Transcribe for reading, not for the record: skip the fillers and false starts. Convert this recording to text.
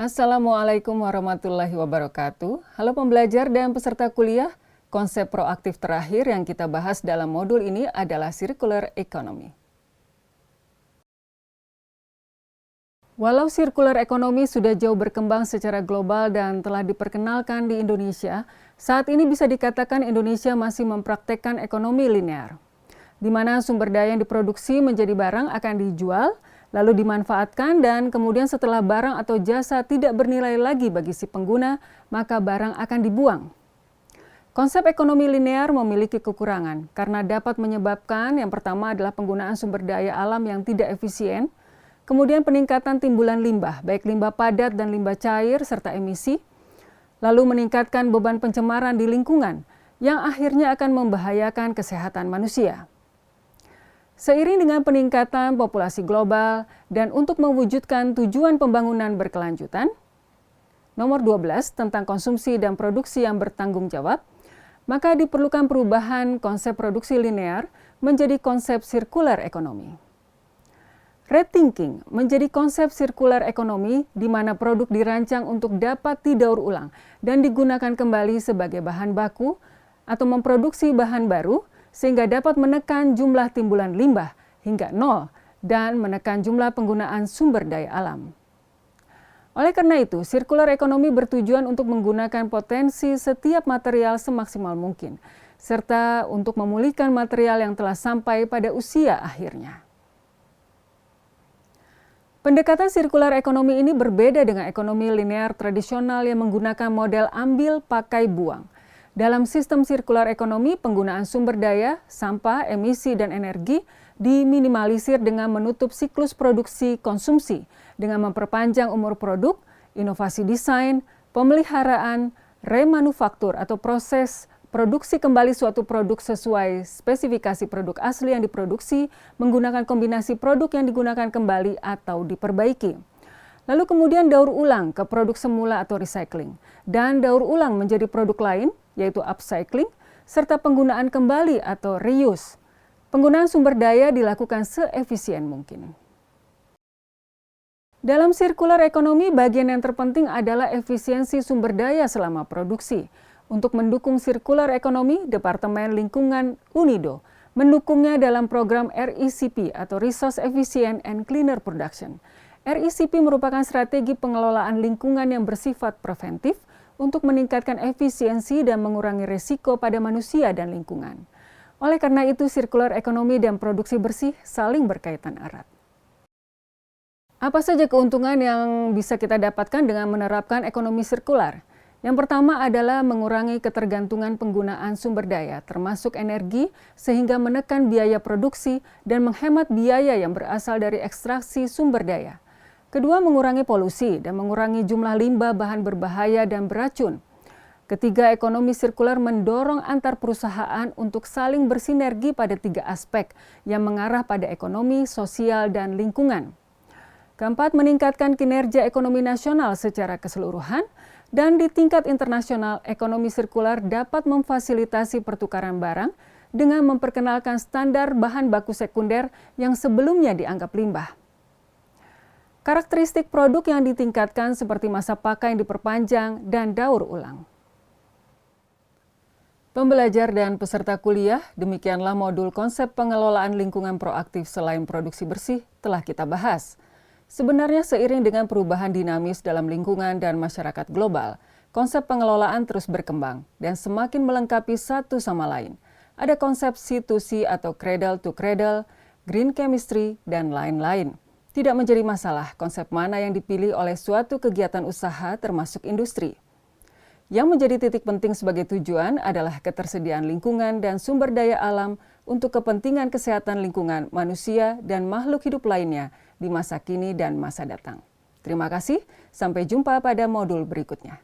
Assalamualaikum warahmatullahi wabarakatuh. Halo pembelajar dan peserta kuliah, konsep proaktif terakhir yang kita bahas dalam modul ini adalah circular economy. Walau circular economy sudah jauh berkembang secara global dan telah diperkenalkan di Indonesia, saat ini bisa dikatakan Indonesia masih mempraktekkan ekonomi linear, di mana sumber daya yang diproduksi menjadi barang akan dijual, lalu dimanfaatkan, dan kemudian setelah barang atau jasa tidak bernilai lagi bagi si pengguna, maka barang akan dibuang. Konsep ekonomi linear memiliki kekurangan karena dapat menyebabkan yang pertama adalah penggunaan sumber daya alam yang tidak efisien, kemudian peningkatan timbulan limbah, baik limbah padat dan limbah cair serta emisi, lalu meningkatkan beban pencemaran di lingkungan yang akhirnya akan membahayakan kesehatan manusia. Seiring dengan peningkatan populasi global dan untuk mewujudkan tujuan pembangunan berkelanjutan, nomor 12 tentang konsumsi dan produksi yang bertanggung jawab, maka diperlukan perubahan konsep produksi linear menjadi konsep circular economy. Rethinking menjadi konsep circular economy di mana produk dirancang untuk dapat didaur ulang dan digunakan kembali sebagai bahan baku atau memproduksi bahan baru sehingga dapat menekan jumlah timbulan limbah hingga nol dan menekan jumlah penggunaan sumber daya alam. Oleh karena itu, circular economy bertujuan untuk menggunakan potensi setiap material semaksimal mungkin, serta untuk memulihkan material yang telah sampai pada usia akhirnya. Pendekatan circular economy ini berbeda dengan ekonomi linear tradisional yang menggunakan model ambil, pakai, buang. Dalam sistem circular economy, penggunaan sumber daya, sampah, emisi, dan energi diminimalisir dengan menutup siklus produksi konsumsi, dengan memperpanjang umur produk, inovasi desain, pemeliharaan, remanufaktur atau proses produksi kembali suatu produk sesuai spesifikasi produk asli yang diproduksi, menggunakan kombinasi produk yang digunakan kembali atau diperbaiki. Lalu kemudian daur ulang ke produk semula atau recycling, dan daur ulang menjadi produk lain, yaitu upcycling, serta penggunaan kembali atau reuse. Penggunaan sumber daya dilakukan seefisien mungkin. Dalam circular economy, bagian yang terpenting adalah efisiensi sumber daya selama produksi. Untuk mendukung circular economy, Departemen Lingkungan UNIDO mendukungnya dalam program RECP atau Resource Efficient and Cleaner Production. RECP merupakan strategi pengelolaan lingkungan yang bersifat preventif untuk meningkatkan efisiensi dan mengurangi risiko pada manusia dan lingkungan. Oleh karena itu, circular economy dan produksi bersih saling berkaitan erat. Apa saja keuntungan yang bisa kita dapatkan dengan menerapkan ekonomi sirkular? Yang pertama adalah mengurangi ketergantungan penggunaan sumber daya, termasuk energi, sehingga menekan biaya produksi dan menghemat biaya yang berasal dari ekstraksi sumber daya. Kedua, mengurangi polusi dan mengurangi jumlah limbah bahan berbahaya dan beracun. Ketiga, ekonomi sirkular mendorong antar perusahaan untuk saling bersinergi pada 3 aspek yang mengarah pada ekonomi, sosial, dan lingkungan. Keempat, meningkatkan kinerja ekonomi nasional secara keseluruhan, dan di tingkat internasional, ekonomi sirkular dapat memfasilitasi pertukaran barang dengan memperkenalkan standar bahan baku sekunder yang sebelumnya dianggap limbah. Karakteristik produk yang ditingkatkan seperti masa pakai yang diperpanjang dan daur ulang. Pembelajar dan peserta kuliah, demikianlah modul konsep pengelolaan lingkungan proaktif selain produksi bersih telah kita bahas. Sebenarnya seiring dengan perubahan dinamis dalam lingkungan dan masyarakat global, konsep pengelolaan terus berkembang dan semakin melengkapi satu sama lain. Ada konsep C2C atau cradle to cradle, green chemistry, dan lain-lain. Tidak menjadi masalah konsep mana yang dipilih oleh suatu kegiatan usaha termasuk industri. Yang menjadi titik penting sebagai tujuan adalah ketersediaan lingkungan dan sumber daya alam untuk kepentingan kesehatan lingkungan manusia dan makhluk hidup lainnya di masa kini dan masa datang. Terima kasih, sampai jumpa pada modul berikutnya.